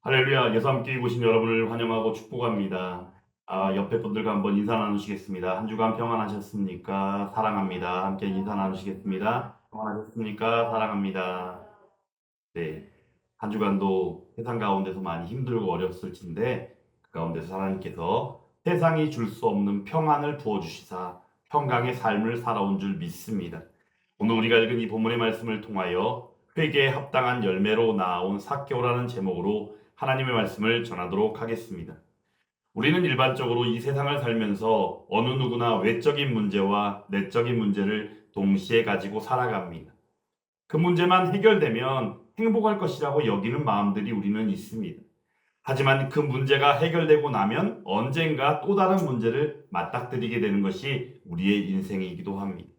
할렐루야, 예수 함께 보신 여러분을 환영하고 축복합니다. 옆에 분들과 한번 인사 나누시겠습니다. 한 주간 평안하셨습니까? 사랑합니다. 함께 인사 나누시겠습니다. 평안하셨습니까? 사랑합니다. 네, 한 주간도 세상 가운데서 많이 힘들고 어렸을 텐데 그 가운데서 하나님께서 세상이 줄 수 없는 평안을 부어주시사 평강의 삶을 살아온 줄 믿습니다. 오늘 우리가 읽은 이 본문의 말씀을 통하여 회개에 합당한 열매로 나아온 삭개오라는 제목으로 하나님의 말씀을 전하도록 하겠습니다. 우리는 일반적으로 이 세상을 살면서 어느 누구나 외적인 문제와 내적인 문제를 동시에 가지고 살아갑니다. 그 문제만 해결되면 행복할 것이라고 여기는 마음들이 우리는 있습니다. 하지만 그 문제가 해결되고 나면 언젠가 또 다른 문제를 맞닥뜨리게 되는 것이 우리의 인생이기도 합니다.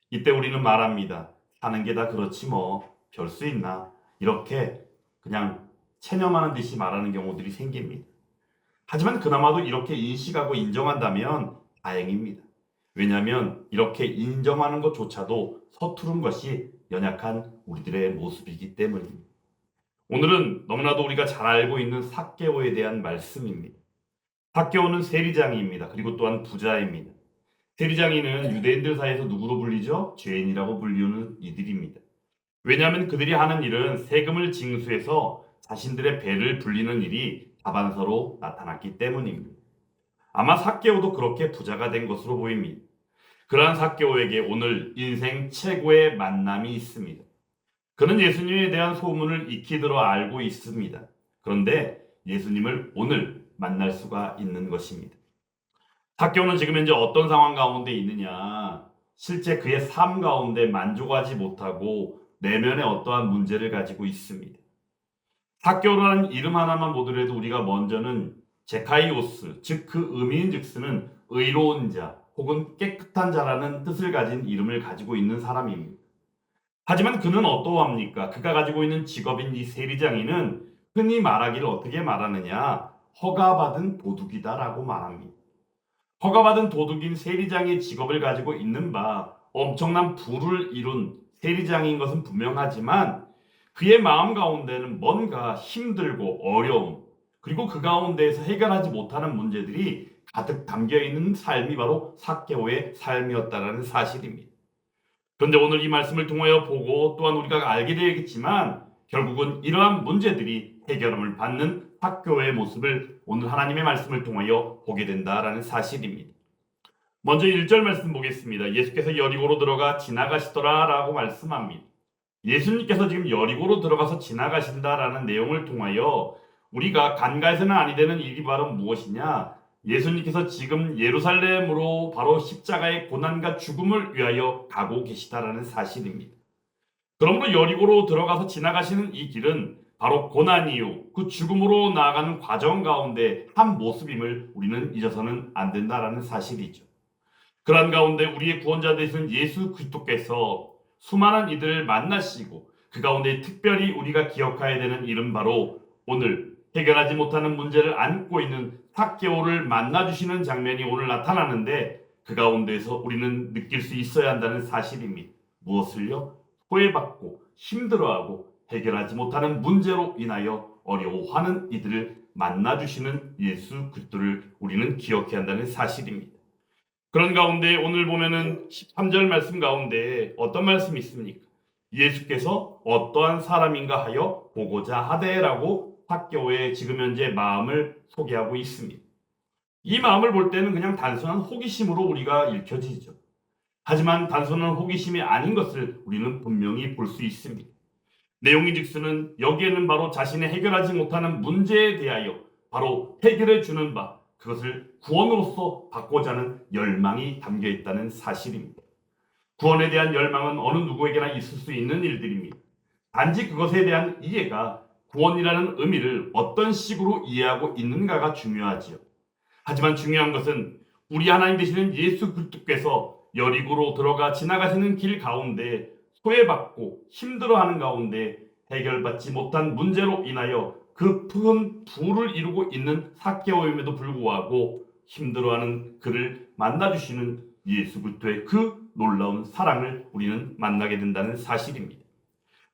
이때 우리는 말합니다. 사는 게 다 그렇지 뭐 별 수 있나 이렇게 그냥 체념하는 듯이 말하는 경우들이 생깁니다. 하지만 그나마도 이렇게 인식하고 인정한다면 다행입니다. 왜냐하면 이렇게 인정하는 것조차도 서투른 것이 연약한 우리들의 모습이기 때문입니다. 오늘은 너무나도 우리가 잘 알고 있는 삭개오에 대한 말씀입니다. 삭개오는 세리장이입니다. 그리고 또한 부자입니다. 세리장이는 유대인들 사이에서 누구로 불리죠? 죄인이라고 불리우는 이들입니다. 왜냐하면 그들이 하는 일은 세금을 징수해서 자신들의 배를 불리는 일이 다반사로 나타났기 때문입니다. 아마 삭개오도 그렇게 부자가 된 것으로 보입니다. 그러한 삭개오에게 오늘 인생 최고의 만남이 있습니다. 그는 예수님에 대한 소문을 익히 들어 알고 있습니다. 그런데 예수님을 오늘 만날 수가 있는 것입니다. 삭개오는 지금 현재 어떤 상황 가운데 있느냐? 실제 그의 삶 가운데 만족하지 못하고 내면에 어떠한 문제를 가지고 있습니다. 삭개오라는 이름 하나만 보더라도 우리가 먼저는 제카이오스, 즉 그 의미인즉슨 의로운 자 혹은 깨끗한 자라는 뜻을 가진 이름을 가지고 있는 사람입니다. 하지만 그는 어떠합니까? 그가 가지고 있는 직업인 이 세리장이는 흔히 말하기를 어떻게 말하느냐? 허가받은 도둑이다라고 말합니다. 허가받은 도둑인 세리장의 직업을 가지고 있는 바 엄청난 부를 이룬 세리장인 것은 분명하지만 그의 마음 가운데는 뭔가 힘들고 어려움 그리고 그 가운데에서 해결하지 못하는 문제들이 가득 담겨 있는 삶이 바로 삭개오의 삶이었다라는 사실입니다. 그런데 오늘 이 말씀을 통하여 보고 또한 우리가 알게 되겠지만 결국은 이러한 문제들이 해결함을 받는 삭개오의 모습을 오늘 하나님의 말씀을 통하여 보게 된다라는 사실입니다. 먼저 1절 말씀 보겠습니다. 예수께서 여리고로 들어가 지나가시더라라고 말씀합니다. 예수님께서 지금 여리고로 들어가서 지나가신다라는 내용을 통하여 우리가 간과해서는 아니 되는 일이 바로 무엇이냐? 예수님께서 지금 예루살렘으로 바로 십자가의 고난과 죽음을 위하여 가고 계시다라는 사실입니다. 그러므로 여리고로 들어가서 지나가시는 이 길은 바로 고난 이후 그 죽음으로 나아가는 과정 가운데 한 모습임을 우리는 잊어서는 안 된다라는 사실이죠. 그런 가운데 우리의 구원자 되신 예수 그리스도께서 수많은 이들을 만나시고 그 가운데 특별히 우리가 기억해야 되는 일은 바로 오늘 해결하지 못하는 문제를 안고 있는 삭개오를 만나주시는 장면이 오늘 나타나는데 그 가운데서 우리는 느낄 수 있어야 한다는 사실입니다. 무엇을요? 소외받고 힘들어하고 해결하지 못하는 문제로 인하여 어려워하는 이들을 만나주시는 예수 그리스도를 우리는 기억해야 한다는 사실입니다. 그런 가운데 오늘 보면은 13절 말씀 가운데 어떤 말씀이 있습니까? 예수께서 어떠한 사람인가 하여 보고자 하되라고 삭개오의 지금 현재 마음을 소개하고 있습니다. 이 마음을 볼 때는 그냥 단순한 호기심으로 우리가 읽혀지죠. 하지만 단순한 호기심이 아닌 것을 우리는 분명히 볼 수 있습니다. 내용이 즉스는 여기에는 바로 자신의 해결하지 못하는 문제에 대하여 바로 해결해 주는 바 그것을 구원으로서 받고자 하는 열망이 담겨 있다는 사실입니다. 구원에 대한 열망은 어느 누구에게나 있을 수 있는 일들입니다. 단지 그것에 대한 이해가 구원이라는 의미를 어떤 식으로 이해하고 있는가가 중요하지요. 하지만 중요한 것은 우리 하나님 되시는 예수 그리스도께서 여리고로 들어가 지나가시는 길 가운데 소외받고 힘들어하는 가운데 해결받지 못한 문제로 인하여 그 큰 부를 이루고 있는 삭개오임에도 불구하고 힘들어하는 그를 만나주시는 예수 그리스도의 그 놀라운 사랑을 우리는 만나게 된다는 사실입니다.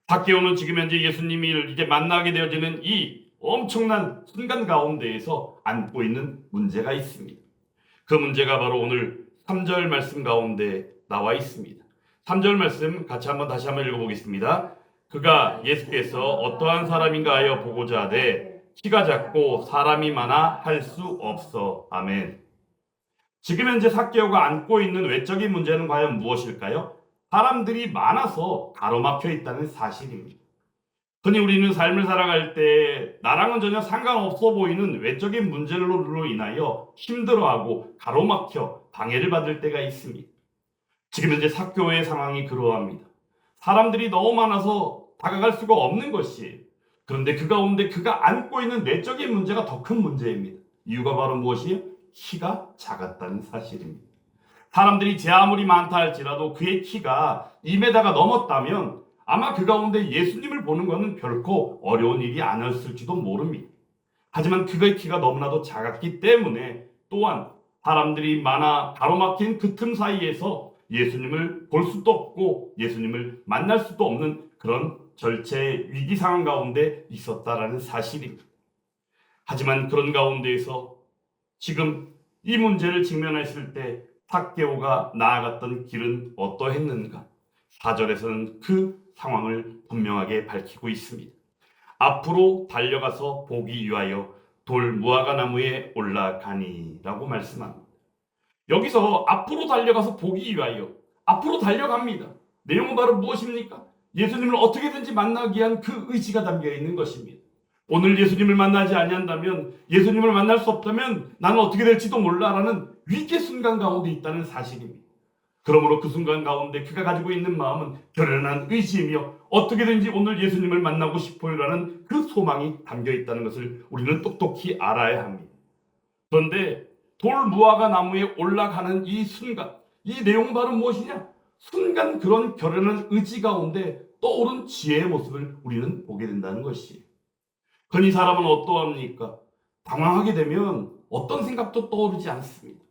삭개오는 지금 현재 예수님을 이제 만나게 되어지는 이 엄청난 순간 가운데에서 안고 있는 문제가 있습니다. 그 문제가 바로 오늘 3절 말씀 가운데 나와 있습니다. 3절 말씀 같이 다시 한번 읽어보겠습니다. 그가 예수께서 어떠한 사람인가 하여 보고자 하되 키가 작고 사람이 많아 할 수 없어. 아멘. 지금 현재 삭개오가 안고 있는 외적인 문제는 과연 무엇일까요? 사람들이 많아서 가로막혀 있다는 사실입니다. 흔히 우리는 삶을 살아갈 때 나랑은 전혀 상관없어 보이는 외적인 문제로 인하여 힘들어하고 가로막혀 방해를 받을 때가 있습니다. 지금 현재 삭개오의 상황이 그러합니다. 사람들이 너무 많아서 다가갈 수가 없는 것이에요. 그런데 그 가운데 그가 안고 있는 내적인 문제가 더 큰 문제입니다. 이유가 바로 무엇이에요? 키가 작았다는 사실입니다. 사람들이 제 아무리 많다 할지라도 그의 키가 2m가 넘었다면 아마 그 가운데 예수님을 보는 것은 결코 어려운 일이 아니었을지도 모릅니다. 하지만 그의 키가 너무나도 작았기 때문에 또한 사람들이 많아 가로막힌 그 틈 사이에서 예수님을 볼 수도 없고 예수님을 만날 수도 없는 그런 절체의 위기 상황 가운데 있었다라는 사실입니다. 하지만 그런 가운데에서 지금 이 문제를 직면했을 때 삭개오가 나아갔던 길은 어떠했는가? 4절에서는 그 상황을 분명하게 밝히고 있습니다. 앞으로 달려가서 보기 위하여 돌 무화과 나무에 올라가니 라고 말씀합니다. 여기서 앞으로 달려가서 보기 위하여 앞으로 달려갑니다. 내용은 바로 무엇입니까? 예수님을 어떻게든지 만나기 위한 그 의지가 담겨 있는 것입니다. 오늘 예수님을 만나지 아니한다면, 예수님을 만날 수 없다면 나는 어떻게 될지도 몰라라는 위기의 순간 가운데 있다는 사실입니다. 그러므로 그 순간 가운데 그가 가지고 있는 마음은 결연한 의지이며 어떻게든지 오늘 예수님을 만나고 싶어요라는 그 소망이 담겨 있다는 것을 우리는 똑똑히 알아야 합니다. 그런데 돌 무화과 나무에 올라가는 이 순간, 이 내용은 바로 무엇이냐? 순간 그런 결연한 의지 가운데 떠오른 지혜의 모습을 우리는 보게 된다는 것이에요. 흔히 사람은 어떠합니까? 당황하게 되면 어떤 생각도 떠오르지 않습니다.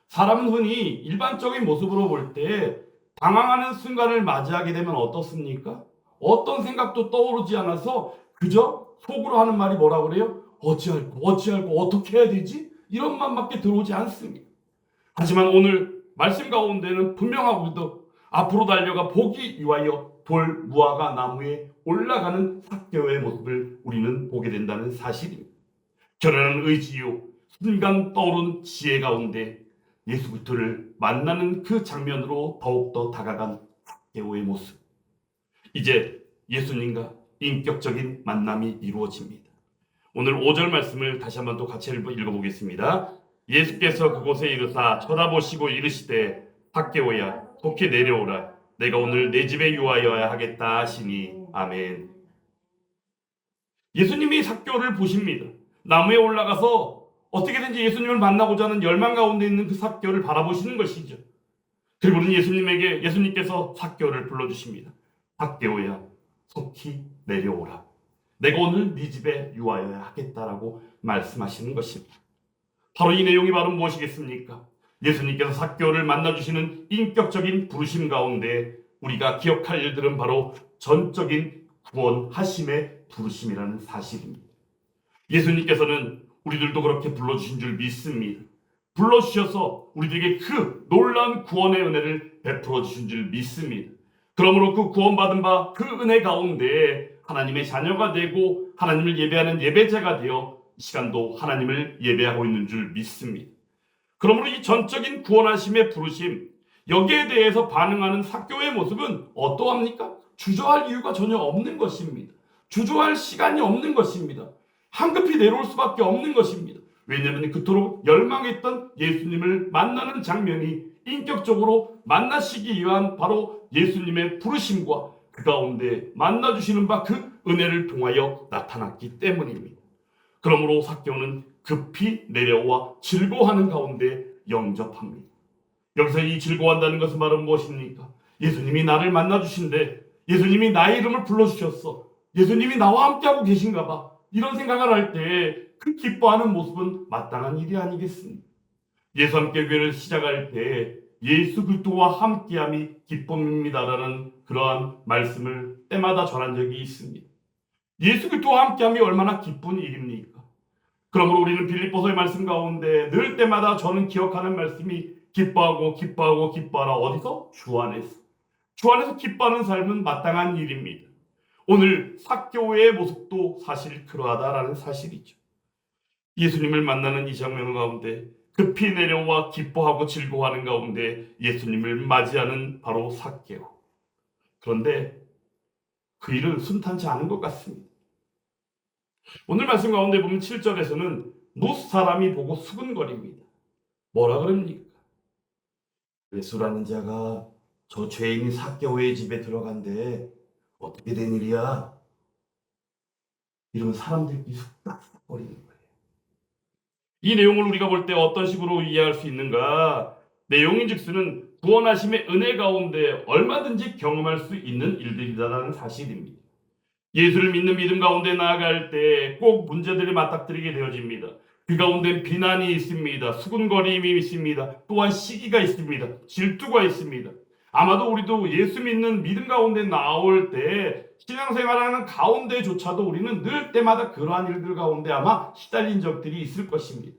사람은 흔히 일반적인 모습으로 볼 때 당황하는 순간을 맞이하게 되면 어떻습니까? 어떤 생각도 떠오르지 않아서 그저 속으로 하는 말이 뭐라 그래요? 어찌할고 어떻게 해야 되지? 이런 말밖에 들어오지 않습니다. 하지만 오늘 말씀 가운데는 분명하고도 앞으로 달려가 보기 위하여 돌 무화과 나무에 올라가는 삭개오의 모습을 우리는 보게 된다는 사실입니다. 결연한 의지요 순간 떠오른 지혜 가운데 예수 그리스도를 만나는 그 장면으로 더욱더 다가간 삭개오의 모습. 이제 예수님과 인격적인 만남이 이루어집니다. 오늘 5절 말씀을 다시 한번 또 같이 읽어보겠습니다. 예수께서 그곳에 이르사 쳐다보시고 이르시되 삭개오야 속히 내려오라 내가 오늘 내 집에 유하여야 하겠다 하시니 아멘. 예수님이 삭개오를 보십니다. 나무에 올라가서 어떻게든지 예수님을 만나고자 하는 열망 가운데 있는 그 삭개오를 바라보시는 것이죠. 그리고는 예수님께서 삭개오를 불러주십니다. 삭개오야 속히 내려오라 내가 오늘 네 집에 유하여야 하겠다라고 말씀하시는 것입니다. 바로 이 내용이 바로 무엇이겠습니까? 예수님께서 삭개오를 만나주시는 인격적인 부르심 가운데 우리가 기억할 일들은 바로 전적인 구원하심의 부르심이라는 사실입니다. 예수님께서는 우리들도 그렇게 불러주신 줄 믿습니다. 불러주셔서 우리들에게 그 놀라운 구원의 은혜를 베풀어 주신 줄 믿습니다. 그러므로 그 구원받은 바 그 은혜 가운데 하나님의 자녀가 되고 하나님을 예배하는 예배자가 되어 이 시간도 하나님을 예배하고 있는 줄 믿습니다. 그러므로 이 전적인 구원하심의 부르심, 여기에 대해서 반응하는 삭개오의 모습은 어떠합니까? 주저할 이유가 전혀 없는 것입니다. 주저할 시간이 없는 것입니다. 황급히 내려올 수밖에 없는 것입니다. 왜냐하면 그토록 열망했던 예수님을 만나는 장면이 인격적으로 만나시기 위한 바로 예수님의 부르심과 그 가운데 만나주시는 바 그 은혜를 통하여 나타났기 때문입니다. 그러므로 삭개오는 급히 내려와 즐거워하는 가운데 영접합니다. 여기서 이 즐거워한다는 것은 바로 무엇입니까? 예수님이 나를 만나주신데 예수님이 나의 이름을 불러주셨어. 예수님이 나와 함께하고 계신가 봐. 이런 생각을 할 때 그 기뻐하는 모습은 마땅한 일이 아니겠습니까? 예수 함께 교회를 시작할 때 예수 그리스도와 함께함이 기쁨입니다라는 그러한 말씀을 때마다 전한 적이 있습니다. 예수 그리스도와 함께함이 얼마나 기쁜 일입니까? 그러므로 우리는 빌립보서의 말씀 가운데 늘 때마다 저는 기억하는 말씀이 기뻐하고 기뻐하고 기뻐하라. 어디서? 주 안에서. 주 안에서 기뻐하는 삶은 마땅한 일입니다. 오늘 삭개오의 모습도 사실 그러하다라는 사실이죠. 예수님을 만나는 이 장면 가운데 급히 내려와 기뻐하고 즐거워하는 가운데 예수님을 맞이하는 바로 삭개오. 그런데 그 일은 순탄치 않은 것 같습니다. 오늘 말씀 가운데 보면 7절에서는 못 사람이 보고 수근거립니다. 뭐라 그럽니까? 예수라는 자가 저 죄인이 삭개오의 집에 들어간데 어떻게 된 일이야? 이러면 사람들끼리 쑥닥거리는 거예요. 이 내용을 우리가 볼 때 어떤 식으로 이해할 수 있는가? 내용인즉슨 구원하심의 은혜 가운데 얼마든지 경험할 수 있는 일들이라는 사실입니다. 예수를 믿는 믿음 가운데 나아갈 때 꼭 문제들이 맞닥뜨리게 되어집니다. 그 가운데 비난이 있습니다. 수군거림이 있습니다. 또한 시기가 있습니다. 질투가 있습니다. 아마도 우리도 예수 믿는 믿음 가운데 나올 때 신앙생활하는 가운데조차도 우리는 늘 때마다 그러한 일들 가운데 아마 시달린 적들이 있을 것입니다.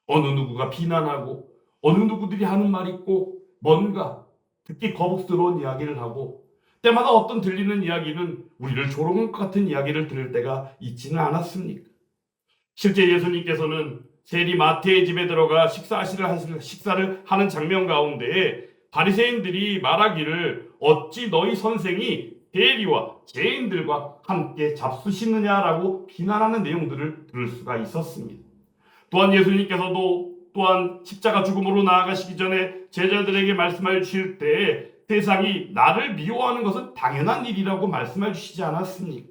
어느 누구가 비난하고 어느 누구들이 하는 말이 꼭 뭔가 듣기 거북스러운 이야기를 하고 때마다 어떤 들리는 이야기는 우리를 조롱할 것 같은 이야기를 들을 때가 있지는 않았습니까? 실제 예수님께서는 세리 마태의 집에 들어가 식사를 하는 장면 가운데 바리새인들이 말하기를 어찌 너희 선생이 세리와 죄인들과 함께 잡수시느냐라고 비난하는 내용들을 들을 수가 있었습니다. 또한 예수님께서도 또한 십자가 죽음으로 나아가시기 전에 제자들에게 말씀하여 주실 때 세상이 나를 미워하는 것은 당연한 일이라고 말씀해 주시지 않았습니까?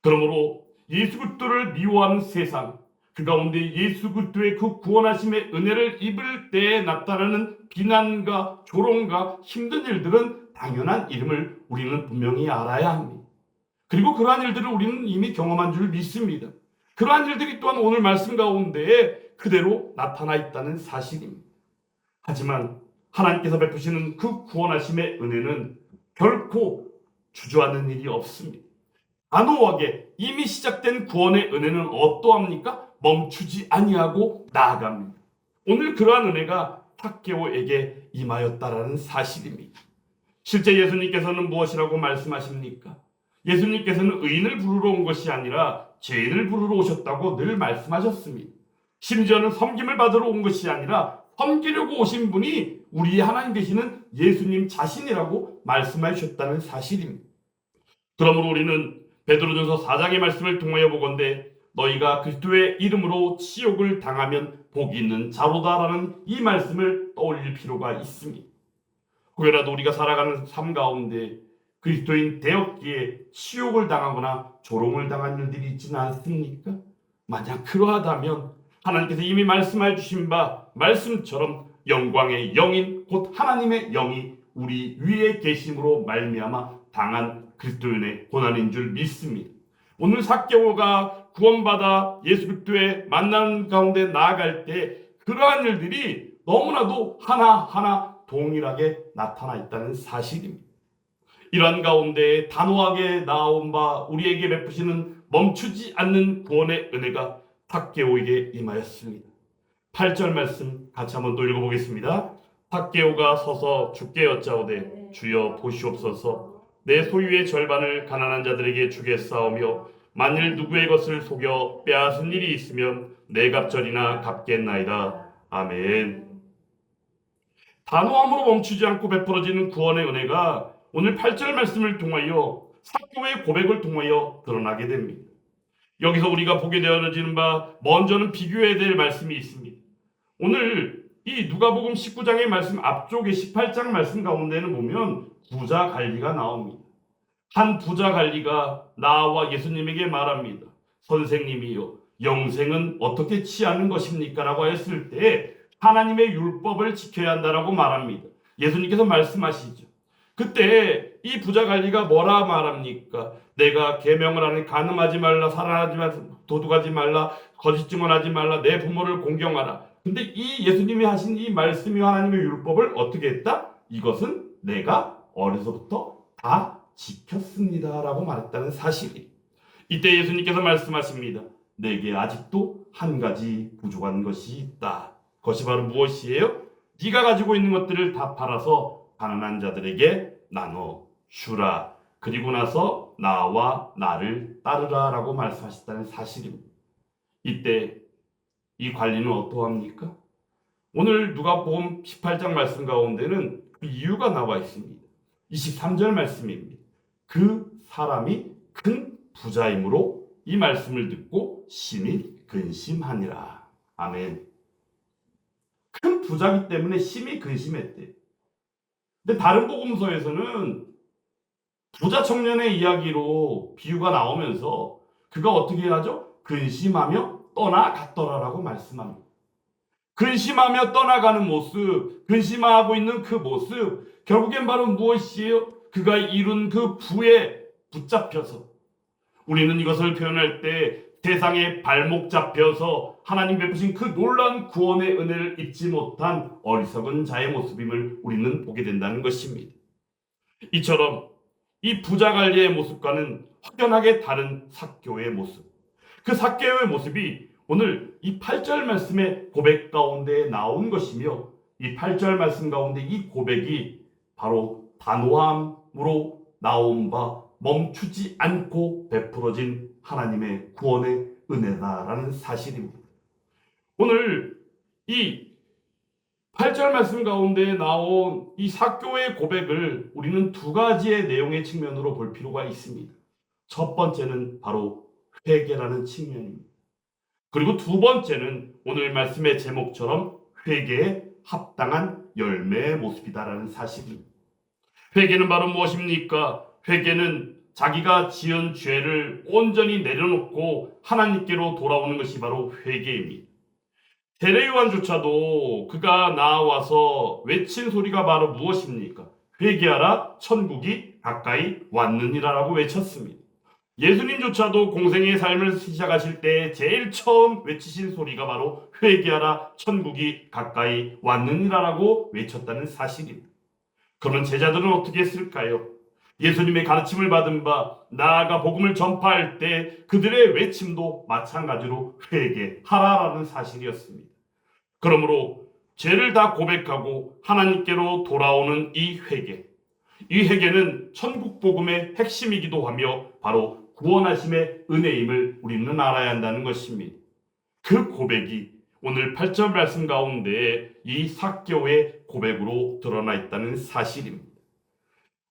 그러므로 예수 그리스도를 미워하는 세상, 그 가운데 예수 그리스도의 그 구원하심의 은혜를 입을 때에 나타나는 비난과 조롱과 힘든 일들은 당연한 일임을 우리는 분명히 알아야 합니다. 그리고 그러한 일들을 우리는 이미 경험한 줄 믿습니다. 그러한 일들이 또한 오늘 말씀 가운데 그대로 나타나 있다는 사실입니다. 하지만 하나님께서 베푸시는 그 구원하심의 은혜는 결코 주저하는 일이 없습니다. 단호하게 이미 시작된 구원의 은혜는 어떠합니까? 멈추지 아니하고 나아갑니다. 오늘 그러한 은혜가 삭개오에게 임하였다라는 사실입니다. 실제 예수님께서는 무엇이라고 말씀하십니까? 예수님께서는 의인을 부르러 온 것이 아니라 죄인을 부르러 오셨다고 늘 말씀하셨습니다. 심지어는 섬김을 받으러 온 것이 아니라 섬기려고 오신 분이 우리의 하나님 되시는 예수님 자신이라고 말씀해 주셨다는 사실입니다. 그러므로 우리는 베드로전서 4장의 말씀을 통하여 보건대 너희가 그리스도의 이름으로 치욕을 당하면 복이 있는 자로다라는 이 말씀을 떠올릴 필요가 있습니다. 혹여라도 우리가 살아가는 삶 가운데 그리스도인 되었기에 치욕을 당하거나 조롱을 당한 일들이 있지는 않습니까? 만약 그러하다면 하나님께서 이미 말씀해 주신 바 말씀처럼 영광의 영인 곧 하나님의 영이 우리 위에 계심으로 말미암아 당한 그리스도인의 고난인 줄 믿습니다. 오늘 삭개오가 구원받아 예수 그리스도의 만남 가운데 나아갈 때 그러한 일들이 너무나도 하나하나 동일하게 나타나 있다는 사실입니다. 이러한 가운데 단호하게 나온 바 우리에게 베푸시는 멈추지 않는 구원의 은혜가 삭개오에게 임하였습니다. 8절 말씀 같이 한번 또 읽어보겠습니다. 삭개오가 서서 주께 여짜오되 주여 보시옵소서 내 소유의 절반을 가난한 자들에게 주겠사오며 만일 누구의 것을 속여 빼앗은 일이 있으면 내 갑절이나 갚겠나이다. 아멘. 단호함으로 멈추지 않고 베풀어지는 구원의 은혜가 오늘 8절 말씀을 통하여 삭개오의 고백을 통하여 드러나게 됩니다. 여기서 우리가 보게 되어지는 바 먼저는 비교해야 될 말씀이 있습니다. 오늘 이 누가복음 19장의 말씀 앞쪽에 18장 말씀 가운데는 보면 부자 관리가 나옵니다. 한 부자 관리가 나와 예수님에게 말합니다. 선생님이요 영생은 어떻게 취하는 것입니까? 라고 했을 때 하나님의 율법을 지켜야 한다라고 말합니다. 예수님께서 말씀하시죠. 그때 이 부자 관리가 뭐라 말합니까? 내가 계명을 하니 간음하지 말라, 살인하지 말라, 도둑하지 말라, 거짓 증언하지 말라, 내 부모를 공경하라. 근데 이 예수님이 하신 이 말씀이 하나님의 율법을 어떻게 했다? 이것은 내가 어려서부터 다 지켰습니다라고 말했다는 사실이. 이때 예수님께서 말씀하십니다. 내게 아직도 한 가지 부족한 것이 있다. 그것이 바로 무엇이에요? 네가 가지고 있는 것들을 다 팔아서 가난한 자들에게 나눠 주라. 그리고 나서 나와 나를 따르라 라고 말씀하셨다는 사실입니다. 이때 이 관리는 어떠합니까? 오늘 누가복음 18장 말씀 가운데는 그 이유가 나와 있습니다. 23절 말씀입니다. 그 사람이 큰 부자이므로 이 말씀을 듣고 심히 근심하니라. 아멘. 큰 부자기 때문에 심히 근심했대. 근데 다른 복음서에서는 부자 청년의 이야기로 비유가 나오면서 그가 어떻게 하죠? 근심하며 떠나갔더라라고 말씀합니다. 근심하며 떠나가는 모습, 근심하고 있는 그 모습, 결국엔 바로 무엇이에요? 그가 이룬 그 부에 붙잡혀서, 우리는 이것을 표현할 때 세상에 발목 잡혀서 하나님 베푸신 그 놀라운 구원의 은혜를 잊지 못한 어리석은 자의 모습임을 우리는 보게 된다는 것입니다. 이처럼 이 부자 관리의 모습과는 확연하게 다른 삭개오의 모습, 그 삭개오의 모습이 오늘 이 8절 말씀의 고백 가운데 나온 것이며, 이 8절 말씀 가운데 이 고백이 바로 단호함으로 나온 바 멈추지 않고 베풀어진 하나님의 구원의 은혜다라는 사실입니다. 오늘 이 8절 말씀 가운데 나온 이 삭개오의 고백을 우리는 두 가지의 내용의 측면으로 볼 필요가 있습니다. 첫 번째는 바로 회개라는 측면입니다. 그리고 두 번째는 오늘 말씀의 제목처럼 회개에 합당한 열매의 모습이다라는 사실입니다. 회개는 바로 무엇입니까? 회개는 자기가 지은 죄를 온전히 내려놓고 하나님께로 돌아오는 것이 바로 회개입니다. 세례 요한조차도 그가 나와서 외친 소리가 바로 무엇입니까? 회개하라, 천국이 가까이 왔느니라라고 외쳤습니다. 예수님조차도 공생의 삶을 시작하실 때 제일 처음 외치신 소리가 바로 회개하라, 천국이 가까이 왔느니라라고 외쳤다는 사실입니다. 그러면 제자들은 어떻게 했을까요? 예수님의 가르침을 받은 바 나아가 복음을 전파할 때 그들의 외침도 마찬가지로 회개하라라는 사실이었습니다. 그러므로 죄를 다 고백하고 하나님께로 돌아오는 이 회개는 천국 복음의 핵심이기도 하며 바로 구원하심의 은혜임을 우리는 알아야 한다는 것입니다. 그 고백이 오늘 8절 말씀 가운데 이 삭개오의 고백으로 드러나 있다는 사실입니다.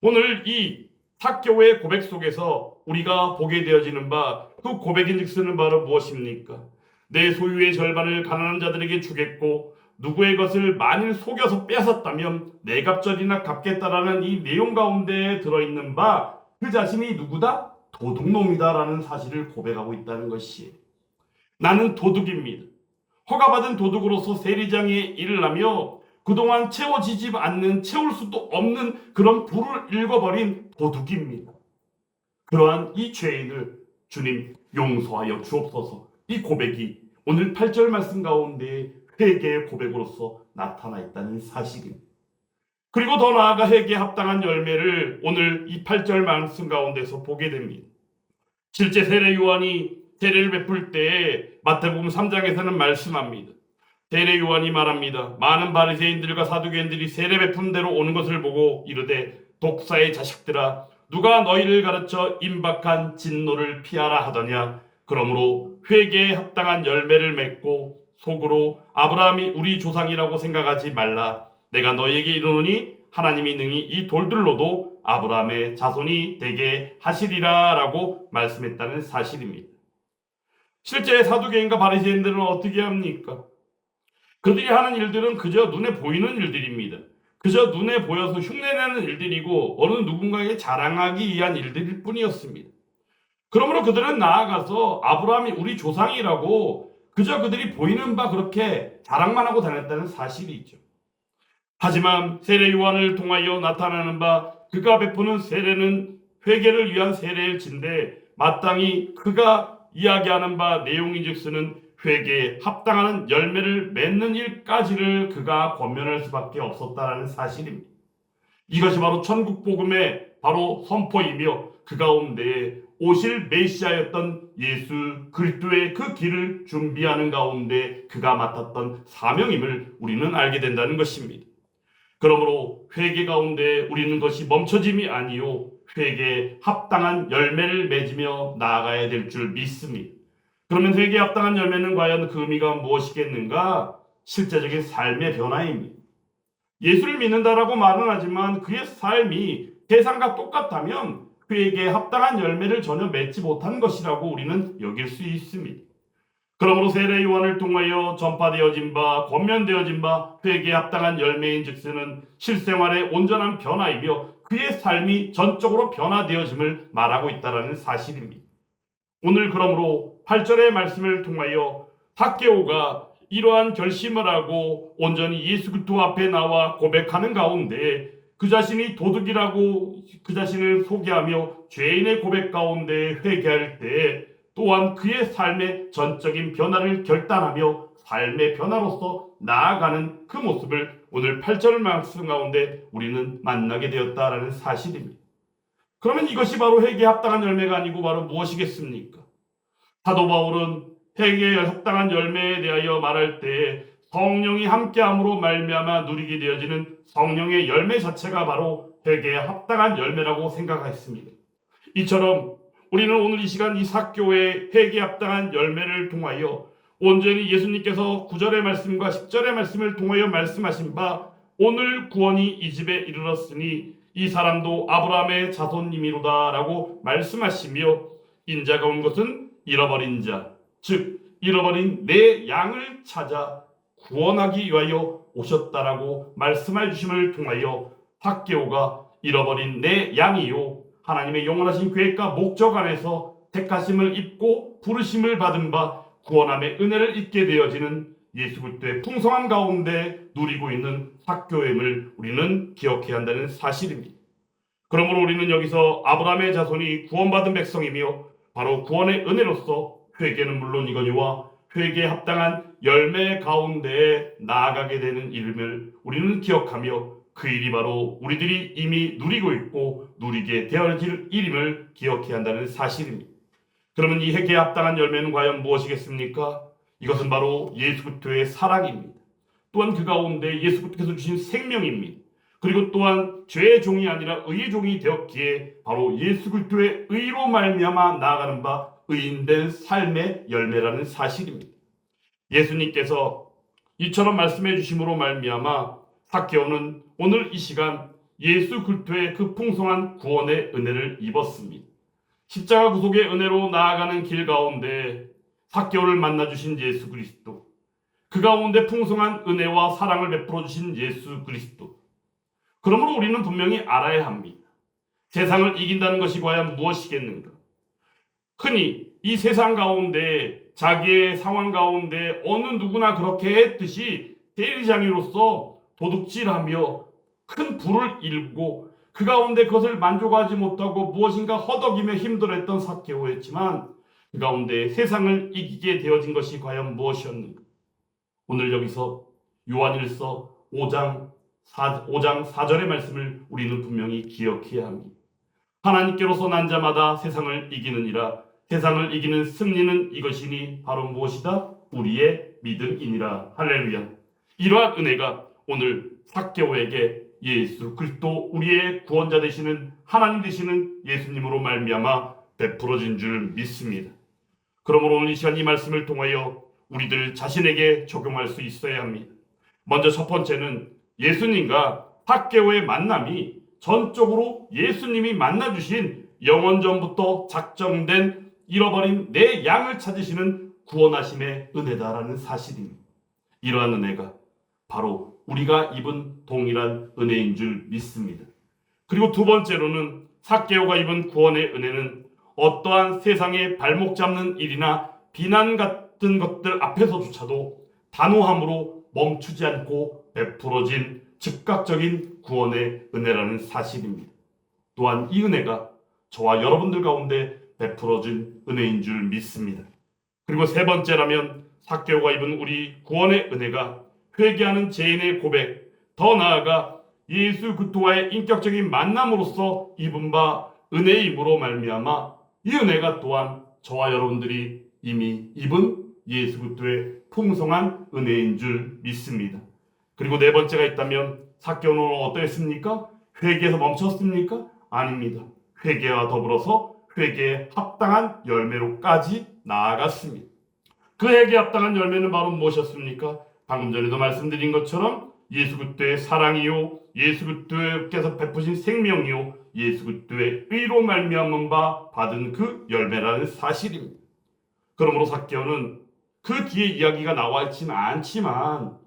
오늘 이 삭개오의 고백 속에서 우리가 보게 되어지는 바, 그 고백인즉슨 바로 무엇입니까? 내 소유의 절반을 가난한 자들에게 주겠고 누구의 것을 만일 속여서 뺏었다면 내 갑절이나 갚겠다라는 이 내용 가운데 들어있는 바, 그 자신이 누구다? 도둑놈이다라는 사실을 고백하고 있다는 것이에요. 나는 도둑입니다. 허가받은 도둑으로서 세리장에 일을 하며 그동안 채워지지 않는, 채울 수도 없는 그런 불을 읽어버린 도둑입니다. 그러한 이 죄인을 주님 용서하여 주옵소서. 이 고백이 오늘 8절 말씀 가운데 회개의 고백으로서 나타나 있다는 사실입니다. 그리고 더 나아가 회개에 합당한 열매를 오늘 이 8절 말씀 가운데서 보게 됩니다. 실제 세례 요한이 세례를 베풀 때 마태복음 3장에서는 말씀합니다. 세례 요한이 말합니다. 많은 바리새인들과 사두개인들이 세례 베푼 대로 오는 것을 보고 이르되 독사의 자식들아, 누가 너희를 가르쳐 임박한 진노를 피하라 하더냐. 그러므로 회개에 합당한 열매를 맺고 속으로 아브라함이 우리 조상이라고 생각하지 말라. 내가 너희에게 이르노니 하나님이 능히 이 돌들로도 아브라함의 자손이 되게 하시리라 라고 말씀했다는 사실입니다. 실제 사두개인과 바리새인들은 어떻게 합니까? 그들이 하는 일들은 그저 눈에 보이는 일들입니다. 그저 눈에 보여서 흉내내는 일들이고 어느 누군가에게 자랑하기 위한 일들일 뿐이었습니다. 그러므로 그들은 나아가서 아브라함이 우리 조상이라고 그저 그들이 보이는 바 그렇게 자랑만 하고 다녔다는 사실이 있죠. 하지만 세례 요한을 통하여 나타나는 바 그가 베푸는 세례는 회개를 위한 세례일진데 마땅히 그가 이야기하는 바 내용인즉슨은 회개에 합당하는 열매를 맺는 일까지를 그가 권면할 수밖에 없었다라는 사실입니다. 이것이 바로 천국 복음의 바로 선포이며 그 가운데 오실 메시아였던 예수 그리스도의 그 길을 준비하는 가운데 그가 맡았던 사명임을 우리는 알게 된다는 것입니다. 그러므로 회개 가운데 우리는 것이 멈춰짐이 아니요 회개에 합당한 열매를 맺으며 나아가야 될 줄 믿습니다. 그러면 회개에 합당한 열매는 과연 그 의미가 무엇이겠는가? 실제적인 삶의 변화입니다. 예수를 믿는다라고 말은 하지만 그의 삶이 세상과 똑같다면 회개에 합당한 열매를 전혀 맺지 못한 것이라고 우리는 여길 수 있습니다. 그러므로 세례 요한을 통하여 전파되어진 바 권면되어진 바 회개에 합당한 열매인 즉스는 실생활의 온전한 변화이며 그의 삶이 전적으로 변화되어짐을 말하고 있다는 사실입니다. 오늘 그러므로 8절의 말씀을 통하여 삭개오가 이러한 결심을 하고 온전히 예수 그리스도 앞에 나와 고백하는 가운데 그 자신이 도둑이라고 그 자신을 소개하며 죄인의 고백 가운데 회개할 때 또한 그의 삶의 전적인 변화를 결단하며 삶의 변화로서 나아가는 그 모습을 오늘 8절 말씀 가운데 우리는 만나게 되었다라는 사실입니다. 그러면 이것이 바로 회개에 합당한 열매가 아니고 바로 무엇이겠습니까? 사도 바울은 회개에 합당한 열매에 대하여 말할 때 성령이 함께함으로 말미암아 누리게 되어지는 성령의 열매 자체가 바로 회개에 합당한 열매라고 생각했습니다. 이처럼 우리는 오늘 이 시간 이 삭개오의 회개에 합당한 열매를 통하여 온전히 예수님께서 9절의 말씀과 10절의 말씀을 통하여 말씀하신 바 오늘 구원이 이 집에 이르렀으니 이 사람도 아브라함의 자손님이로다 라고 말씀하시며 인자가 온 것은 잃어버린 자, 즉 잃어버린 내 양을 찾아 구원하기 위하여 오셨다라고 말씀해 주심을 통하여 삭개오가 잃어버린 내 양이요 하나님의 영원하신 계획과 목적 안에서 택하심을 입고 부르심을 받은 바 구원함의 은혜를 입게 되어지는 예수 그리스도의 풍성함 가운데 누리고 있는 삭개오임을 우리는 기억해야 한다는 사실입니다. 그러므로 우리는 여기서 아브라함의 자손이 구원받은 백성이며 바로 구원의 은혜로서 회개는 물론이거니와 회개에 합당한 열매 가운데에 나아가게 되는 일임을 우리는 기억하며 그 일이 바로 우리들이 이미 누리고 있고 누리게 되어질 일임을 기억해야 한다는 사실입니다. 그러면 이 회개에 합당한 열매는 과연 무엇이겠습니까? 이것은 바로 예수 그리스도의 사랑입니다. 또한 그 가운데 예수 그리스도께서 주신 생명입니다. 그리고 또한 죄의 종이 아니라 의의 종이 되었기에 바로 예수 그리스도의 의로 말미암아 나아가는 바 의인된 삶의 열매라는 사실입니다. 예수님께서 이처럼 말씀해 주심으로 말미암아 삭개오는 오늘 이 시간 예수 그리스도의 그 풍성한 구원의 은혜를 입었습니다. 십자가 구속의 은혜로 나아가는 길 가운데 삭개오를 만나 주신 예수 그리스도, 그 가운데 풍성한 은혜와 사랑을 베풀어 주신 예수 그리스도. 그러므로 우리는 분명히 알아야 합니다. 세상을 이긴다는 것이 과연 무엇이겠는가? 흔히 이 세상 가운데 자기의 상황 가운데 어느 누구나 그렇게 했듯이 대리장이로서 도둑질하며 큰 부를 일고 그 가운데 그것을 만족하지 못하고 무엇인가 허덕이며 힘들어했던 삭개오였지만 그 가운데 세상을 이기게 되어진 것이 과연 무엇이었는가? 오늘 여기서 요한일서 5장 4절의 말씀을 우리는 분명히 기억해야 합니다. 하나님께로서 난 자마다 세상을 이기느니라. 세상을 이기는 승리는 이것이니 바로 무엇이다? 우리의 믿음이니라. 할렐루야. 이러한 은혜가 오늘 삭개오에게 예수 그리스도 우리의 구원자 되시는 하나님 되시는 예수님으로 말미암아 베풀어진 줄 믿습니다. 그러므로 오늘 이 시간 이 말씀을 통하여 우리들 자신에게 적용할 수 있어야 합니다. 먼저 첫 번째는 예수님과 삭개오의 만남이 전적으로 예수님이 만나주신 영원전부터 작정된 잃어버린 내 양을 찾으시는 구원하심의 은혜다라는 사실입니다. 이러한 은혜가 바로 우리가 입은 동일한 은혜인 줄 믿습니다. 그리고 두 번째로는 삭개오가 입은 구원의 은혜는 어떠한 세상에 발목 잡는 일이나 비난 같은 것들 앞에서조차도 단호함으로 멈추지 않고 베풀어진 즉각적인 구원의 은혜라는 사실입니다. 또한 이 은혜가 저와 여러분들 가운데 베풀어진 은혜인 줄 믿습니다. 그리고 세 번째라면 삭개오가 입은 우리 구원의 은혜가 회개하는 죄인의 고백, 더 나아가 예수 그리스도와의 인격적인 만남으로서 입은 바 은혜임으로 말미암아 이 은혜가 또한 저와 여러분들이 이미 입은 예수 그리스도의 풍성한 은혜인 줄 믿습니다. 그리고 네 번째가 있다면 삭개오는 어떠했습니까? 회개에서 멈췄습니까? 아닙니다. 회개와 더불어서 회개에 합당한 열매로까지 나아갔습니다. 그 회개에 합당한 열매는 바로 무엇이었습니까? 방금 전에도 말씀드린 것처럼 예수 그리스도의 사랑이요, 예수 그리스도께서 베푸신 생명이요, 예수 그리스도의 의로 말미암은 바 받은 그 열매라는 사실입니다. 그러므로 삭개오는 그 뒤에 이야기가 나와 있지는 않지만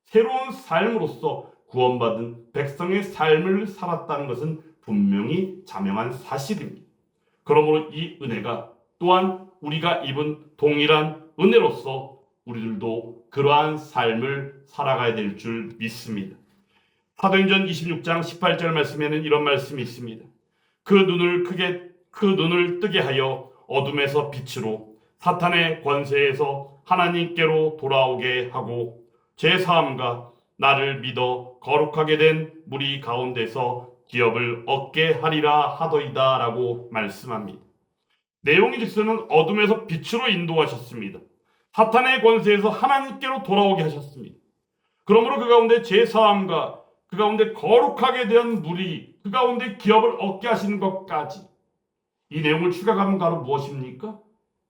새로운 삶으로서 구원받은 백성의 삶을 살았다는 것은 분명히 자명한 사실입니다. 그러므로 이 은혜가 또한 우리가 입은 동일한 은혜로서 우리들도 그러한 삶을 살아가야 될 줄 믿습니다. 사도행전 26장 18절 말씀에는 이런 말씀이 있습니다. 그 눈을 뜨게 하여 어둠에서 빛으로 사탄의 권세에서 하나님께로 돌아오게 하고 제 사함과 나를 믿어 거룩하게 된 무리 가운데서 기업을 얻게 하리라 하더이다 라고 말씀합니다. 내용이 즉서는 어둠에서 빛으로 인도하셨습니다. 사탄의 권세에서 하나님께로 돌아오게 하셨습니다. 그러므로 그 가운데 제사함과 그 가운데 거룩하게 된 무리, 그 가운데 기업을 얻게 하시는 것까지 이 내용을 추가하면 바로 무엇입니까?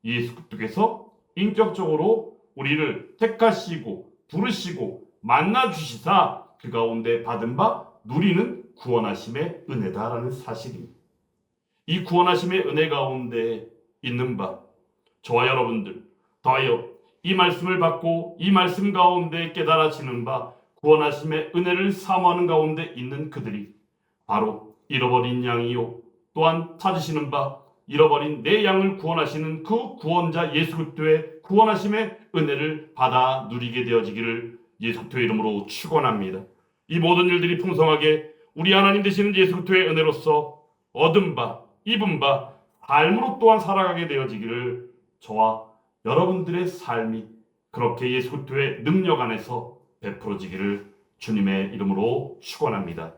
예수 그리스도께서 인격적으로 우리를 택하시고 부르시고 만나주시사 그 가운데 받은 바 누리는 구원하심의 은혜다라는 사실입니다. 이 구원하심의 은혜 가운데 있는 바 저와 여러분들 더하여 이 말씀을 받고 이 말씀 가운데 깨달아지는 바 구원하심의 은혜를 사모하는 가운데 있는 그들이 바로 잃어버린 양이요 또한 찾으시는 바 잃어버린 내 양을 구원하시는 그 구원자 예수 그리스도의 구원하심의 은혜를 받아 누리게 되어지기를 예수 그리스도의 이름으로 축원합니다. 이 모든 일들이 풍성하게 우리 하나님 되시는 예수 그리스도의 은혜로서 얻은 바 입은 바 삶으로 또한 살아가게 되어지기를 저와 여러분들의 삶이 그렇게 예수 그리스도의 능력 안에서 베풀어지기를 주님의 이름으로 축원합니다.